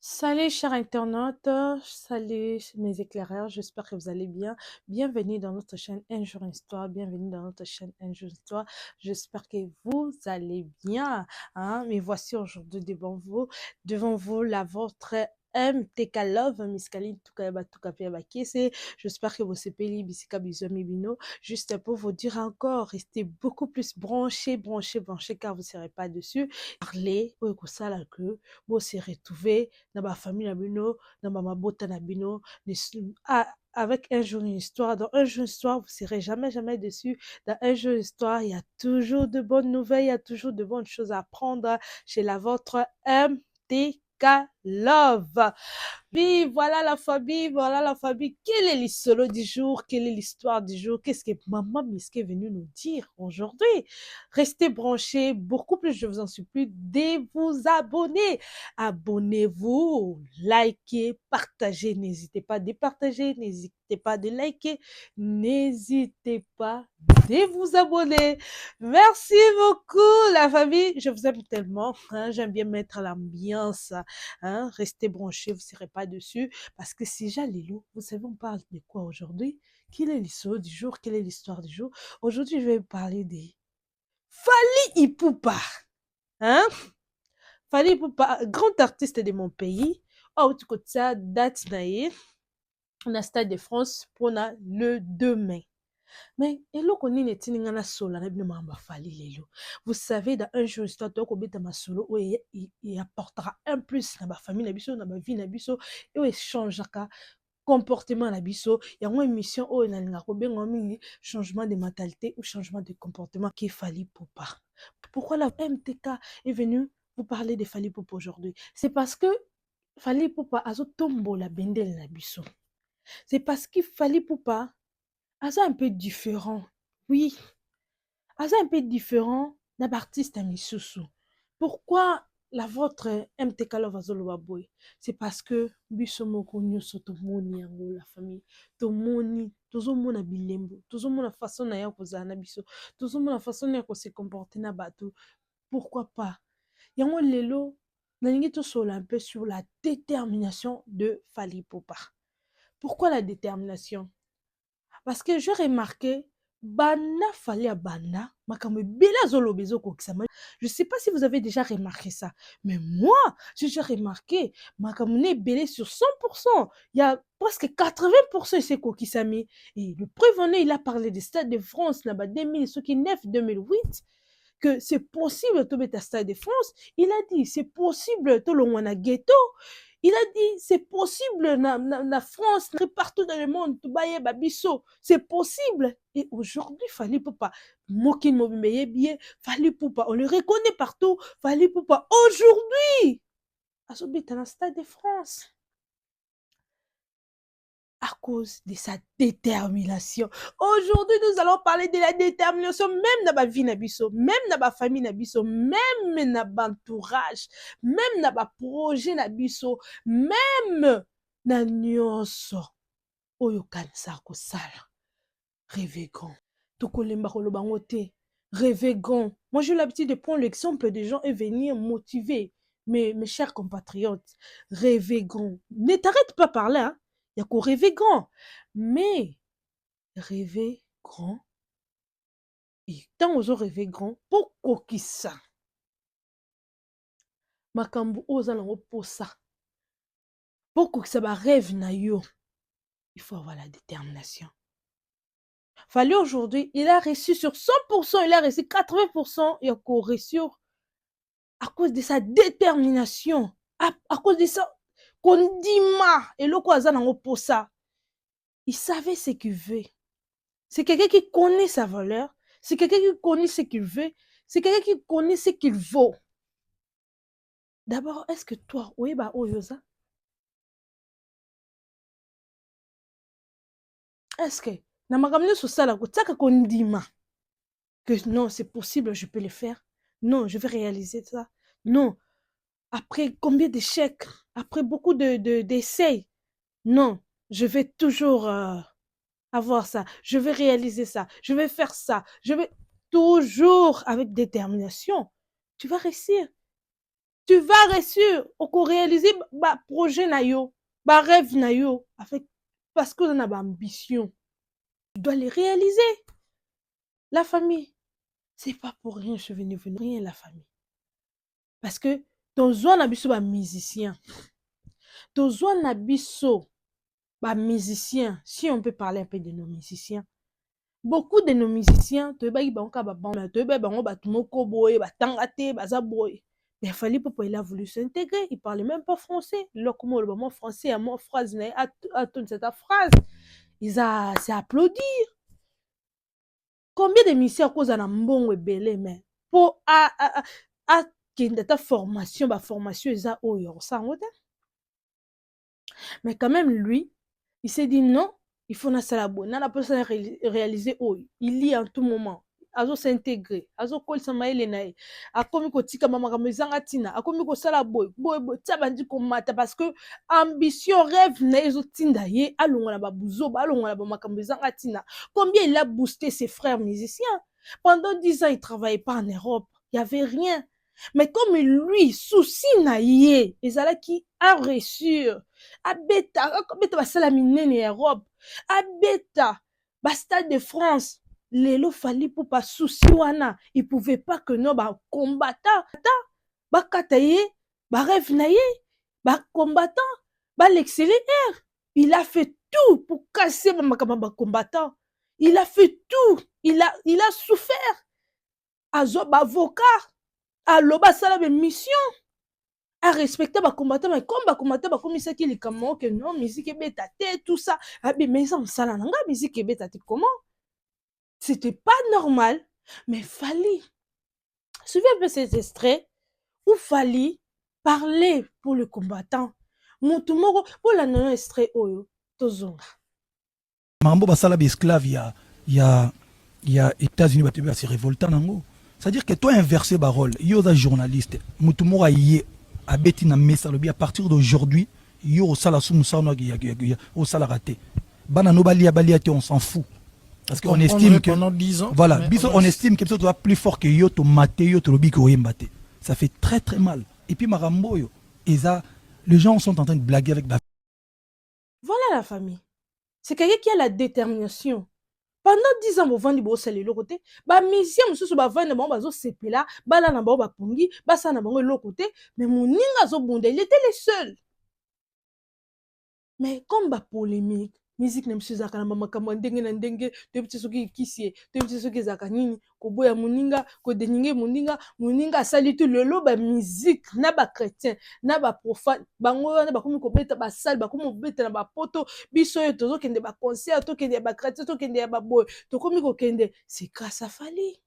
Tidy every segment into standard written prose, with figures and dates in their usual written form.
Salut chers internautes, salut mes éclaireurs, j'espère que vous allez bien. Bienvenue dans notre chaîne Un jour une histoire, bienvenue dans notre chaîne Un jour une histoire. J'espère que vous allez bien. Hein? Mais voici aujourd'hui devant vous la vôtre MTK Love, Miss Kaline Tukayaba Tukapia Kese. J'espère que vous sepeli bisika bizomi bino. Juste pour vous dire encore, restez beaucoup plus branchés, car vous ne serez pas dessus. Parlez, ou ça là que vous serez retrouvés dans ma famille na bino, dans ma mabota na bino, avec un jour une histoire. Dans un jour une histoire, vous serez jamais déçus. Dans un jour une histoire, il y a toujours de bonnes nouvelles, il y a toujours de bonnes choses à apprendre chez la vôtre MTK Love. Oui, voilà la famille. Quel est l'histoire du jour? Quelle est l'histoire du jour? Qu'est-ce que Maman Miski est venue nous dire aujourd'hui? Restez branchés, beaucoup plus, je vous en supplie, de vous abonner. Abonnez-vous, likez, partagez. N'hésitez pas à départager, n'hésitez pas à liker, n'hésitez pas de vous abonner. Merci beaucoup, la famille. Je vous aime tellement. Hein, j'aime bien mettre l'ambiance. Hein, restez branchés, vous ne serez pas dessus. Parce que si j'allais vous savez, on parle de quoi aujourd'hui? Quelle est l'histoire du jour? Quelle est l'histoire du jour? Aujourd'hui, je vais vous parler des Fally Ipupa. Hein? Fally Ipupa, grand artiste de mon pays. Oh, tu connais ça, date naïe. On a Stade de France pour le 2 mai. Mais eloko nini etinga na solo na bino mamba Fally lelo. Vous savez, dans un jour histoire to kobeta masolo où il apportera un plus na ba famille na biso na ba vie na biso et où échangeaka comportement na biso. Il y a une émission où na linga kobenga mingi changement de mentalité ou changement de comportement qui Fally Ipupa. Pourquoi la MTK est venue vous parler de Fally Ipupa aujourd'hui? C'est parce que Fally Ipupa azo tombo la bendele na biso. C'est parce que Fally Ipupa aza un peu différent. Oui, aza un peu différent d'un artiste à misusu. Pourquoi la vôtre MTK Love azoloba boy? C'est parce que biso moko nyonso tomoni yango la famille. Tomoni, tozomona bilembo, tozomona façon na ya kozala na biso, tozomona façon na ya ko se comporter na bato. Pourquoi pas? Yango lelo, nalingi tosola un peu sur la détermination de Fally Ipupa. Pourquoi la détermination? Parce que j'ai remarqué, banda Fally ya banda, makambo ebele azoloba ezokokisama. Je sais pas si vous avez déjà remarqué ça, mais moi, j'ai déjà remarqué, makambo ne ebele sur 100%. Il y a presque 80% esekokisami. Et le prévenu, il a parlé des Stade de France, là-bas, 2009, 2008, que c'est possible de mettre à Stade de France. Il a dit, c'est possible de le ghetto. Il a dit, c'est possible na France, partout dans le monde, Toubaye Babiso, c'est possible. Et aujourd'hui, Fally Ipupa, Mokin Mobimeye Biye, Fally Ipupa, on le reconnaît partout, Fally Ipupa, aujourd'hui, à ce but, dans Stade de France, à cause de sa détermination. Aujourd'hui, nous allons parler de la détermination, même dans ma vie Nabiso, même dans ma famille Nabiso, même dans mon entourage, même dans ma projet Nabiso, même dans nyonso oyo kanisa kosala. Rêvez grand. Tokolemba koloba ngo te. Rêvez grand. Moi, j'ai l'habitude de prendre l'exemple des gens et venir motiver mes chers compatriotes. Rêvez grand. Ne t'arrête pas par là. Hein. Il y a qu'au rêver grand. Mais rêver grand. Et tant aux rêver grand, pourquoi qui ça? Makambu oza nango posa. Pourquoi que ça va rêve na yo? Il faut avoir la détermination. Fally aujourd'hui, il a reçu sur 100%, il a reçu 80% et encore reçu à cause de sa détermination, à cause de ça, Kondima et le quoi pour ça. Il savait ce qu'il veut. C'est quelqu'un qui connaît sa valeur, c'est quelqu'un qui connaît ce qu'il veut, c'est quelqu'un qui connaît ce qu'il vaut. D'abord, est-ce que toi, oui, bah, Oyosa, est-ce que, na makamne sur ça, là, Kondima, que non, c'est possible, je peux le faire. Non, je vais réaliser ça. Non, après combien d'échecs, après beaucoup d'essais, non, je vais toujours avoir ça, je vais réaliser ça, je vais faire ça, je vais toujours avec détermination. Tu vas réussir. Tu vas réussir au réaliser ba projet na yo, ba rêve na yo, avec parce que on a ba ambition. Tu dois les réaliser. La famille, c'est pas pour rien, je suis venue rien la famille. Parce que ton zone na biso ba musicien. Ton zone na biso ba musicien, si on peut parler un peu de nos musiciens. Beaucoup de nos musiciens, tu vas y banka ba banda, tu vas bango ba tumoko boy, ba tangate, baza boy. Mais il fallait pas il a voulu s'intégrer, il parlait même pas français. Là comment le moment français à mon phrase à toute cette phrase. C'est applaudi. Combien de musiciens cause na mbongo ebele mais pour a kende ta formation, ba formation eza oyo sango te. Mais quand même lui, il s'est dit non, il faut na sala bo na personne réaliser oyo. Il lit en tout moment. Azo s'intégrer, azo kolisa maele na ye. Akomi kotika makambo ezanga tina, akomi kosala boy tia bandi komata parce que ambition rêve na ezo tinda ye alongola ba buzoba, alongola ba makambo ezanga tina. Combien il a boosté ses frères musiciens. Pendant 10 ans, il travaillait pas en Europe. Il y avait rien. Mais comme lui, souci na ye, ezalaki a reçu abeta basala minene ya Europe, abeta stade de France. Lelo fali pour pas souci wana, il pouvait pas que non ba combattant ba kataye ba rêve na ye ba combattant ba l'exceller. Il a fait tout pour casser ba combattant. Il a fait tout, il a souffert. Azo ba avocat, aloba sala be mission. À respecter les combattants, mais comme les combattants, comme ça qui est comment que non, musique est bête, tout ça. Mais ça, ça n'a pas musique est bête, comment? C'était pas normal, mais fallait. Suivez un peu cet extrait où fallait parler pour le combattant. Montumoro, pour la non extrait, oyo, tozonga. Mambo basala esclave, il y a États-Unis, c'est révoltant, nango. C'est-à-dire que toi, inversé barol, yo da journaliste, Montumoro yé. À partir d'aujourd'hui, il y a au sala au sala raté. On s'en fout. Parce qu'on estime que pendant 10 ans. Voilà, on estime que tu es plus fort que yo to maté yo to lobi ko yembaté. Ça fait très très mal. Et puis marambo yo, et ça, les gens sont en train de blaguer avec Voilà la famille. C'est quelqu'un qui a la détermination. Pendant 10 ans, vous vendez vos salaires l'autre côté. Bah, musicien, monsieur, so, bah, vendez bon, bah, zo, c'est là. Bah, là, n'a pas pongi. Bah, ça, n'a pas l'autre côté. Mais mon ninga, zo, bonde, il était le seul. Mais comme bah, polémique, musique, n'a monsieur, zaka, na mama, kama, ndenge, na ndenge, te petit soki, kisie, te petit soki, zaka, nini, ko boya, moninga, ko deninge, moninga, sali tout le lot, bah, musique, na ba chrétien, na ba profane, bango, na ba komi, ko beta, ba sal, ba komi, beta, na ba poto, biso, yo, tozo, kende, ba concert, to, kende, ba chrétien, to, kende, ba boy, to, komi, ko kende, c'est grâce à Fali.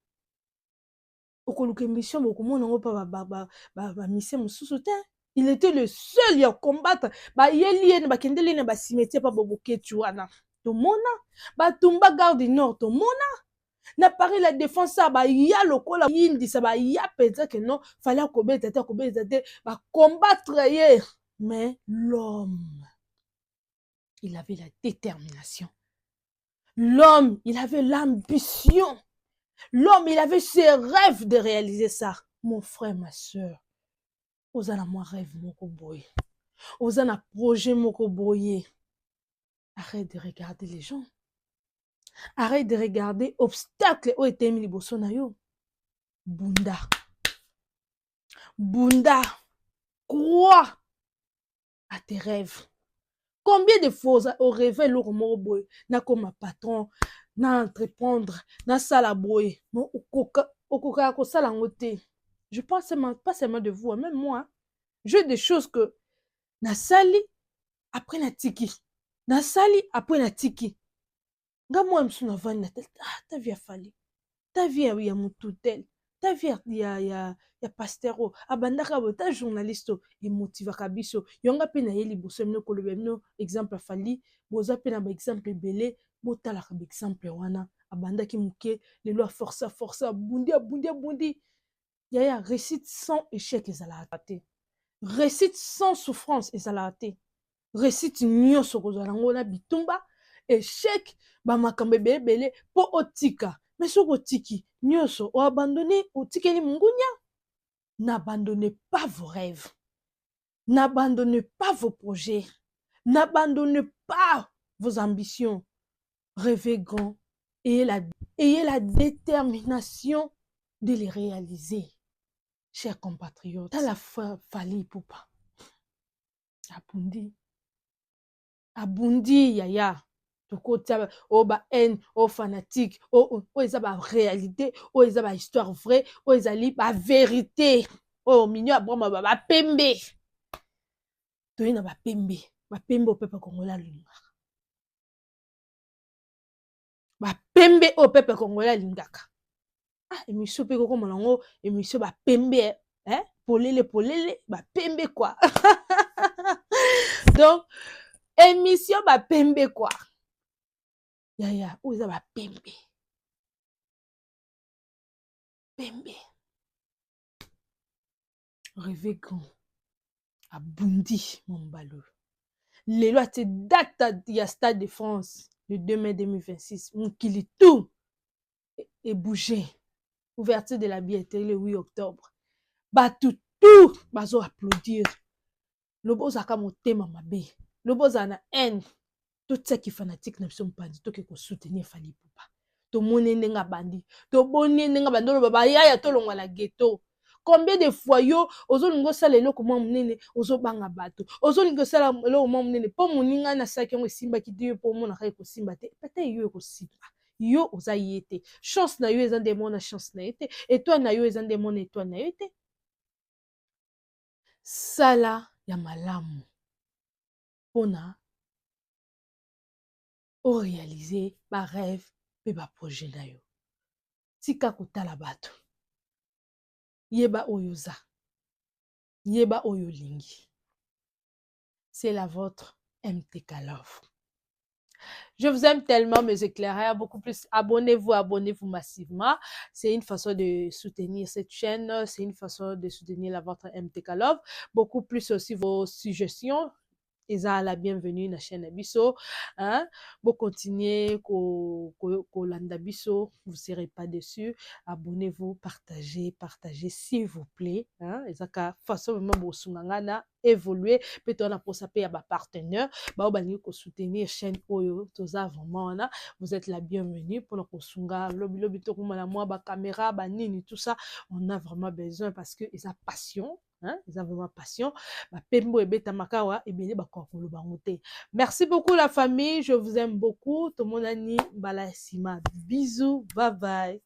Okoluka mission, bokomona ngo pa ba mission mosusu te. Il était le seul à combattre. Ba yeli ne ba kendeli ne ba cimetière pa boboke tuana. To mona ba tumba garde du nord to mona. Na Paris la défense ba ya lokola yindi sa ba ya pensa que non fallait kobeta te ba combattre hier. Mais l'homme, il avait la détermination. L'homme, il avait l'ambition. L'homme, il avait ses rêves de réaliser ça. Mon frère, ma soeur, osana moi rêve moko boye. Osana projet moko boye. Arrête de regarder les gens. Arrête de regarder obstacle où était mis liboso na yo. Bunda. Bunda. Crois à tes rêves. Combien de fois au réveil le moko boye na comme patron na entreprendre na sala boye. Mon okoka ko sala ngote. Je pense pas seulement de vous, même moi. J'ai des choses que na sali après na tiki. Na sali après na tiki. Nga moi msu na vani na tel. Ah, ta vie a fallu. Ta vie ya mututel. Ta vie ya pastero. Abandaka bo ta journaliste et motivaka biso. Yonga pe na yeli boso mno kolobe mno exemple a fali. Boza pe na ba exemple belé. Botala ka exemple wana. Abandaki muke lelo a força bundi. Yaya réussite sans échec ezala raté. Réussite sans souffrance ezala raté. Réussite nyonso kozala ngo na bitumba échec ba makambe belé po otika. Mais soko otiki nyonso o abandonné otikeli mungunya. N'abandonnez pas vos rêves. N'abandonnez pas vos projets. N'abandonnez pas vos ambitions. Rêvez grand. Ayez la détermination de les réaliser. Chers compatriotes, à la fois Fally Ipupa. Abundi yaya. Tokota o ba haine, o fanatique, o eza ba réalité, o eza ba histoire vraie, o ezali ba vérité. O minyo aboma ba pembe. Toyena ba pembe o peuple congolais lingaka. Ba pembe o peuple congolais lingaka. Ah, émission pe koko monango, émission ba pembe polele ba pembe quoi. Donc émission ba pembe quoi. Yaya, o eza ba pembe. Pembe. Rêvez grand. Abundi Mombalo. Lelo ate date ya Stade de France le 2 mai 2026. Mokili tout est bougé. Ouverture de la billetterie le 8 octobre. Batu tout bazo applaudir. Lobo zaka motema mabe. Lobo zana haine. Tout ce qui fanatique na biso mpandi to ke ko soutenir Fally Ipupa. To monene nga bandi. To bonene nga bandi lo baba yaya to longwa la ghetto. Combien de fois yo ozolingo sala eloko mwa munene ozobanga bato ozolingo sala eloko mwa munene po moninga na saki yango esimba ki te po mona ka ekosimba te pete yo ekosimba yo oza ye te chance na yo eza nde mona chance na ye te étoile na yo eza nde mona étoile na yo te sala ya malamu pona o réaliser ba rêve pe ba projet na yo tika kotala bato yeba oyoza yeba oyo lingi. C'est la vôtre MTK Love. Je vous aime tellement, mes éclaireurs, beaucoup plus. Abonnez-vous massivement. C'est une façon de soutenir cette chaîne. C'est une façon de soutenir la vôtre MTK Love. Beaucoup plus aussi vos suggestions. Eza la bienvenue na chaîne Abisso. Hein? Vous continuez ko landa biso, vous ne serez pas déçus. Abonnez-vous, partagez s'il vous plaît. Hein? Ezaka façon vraiment bo sungangana évoluer. Peut-être on a pour ça payer à partenaire. Ba obani ko soutenir chaîne Oyo. Toza vraiment là. Vous êtes la bienvenue pour le sunga. Lobi to kuma la moi ba caméra ba nini tout ça. On a vraiment besoin parce que ils ont passion. Hein? Ils ont vraiment passion. Merci beaucoup la famille, je vous aime beaucoup. Tout le monde a dit bisous, bye bye.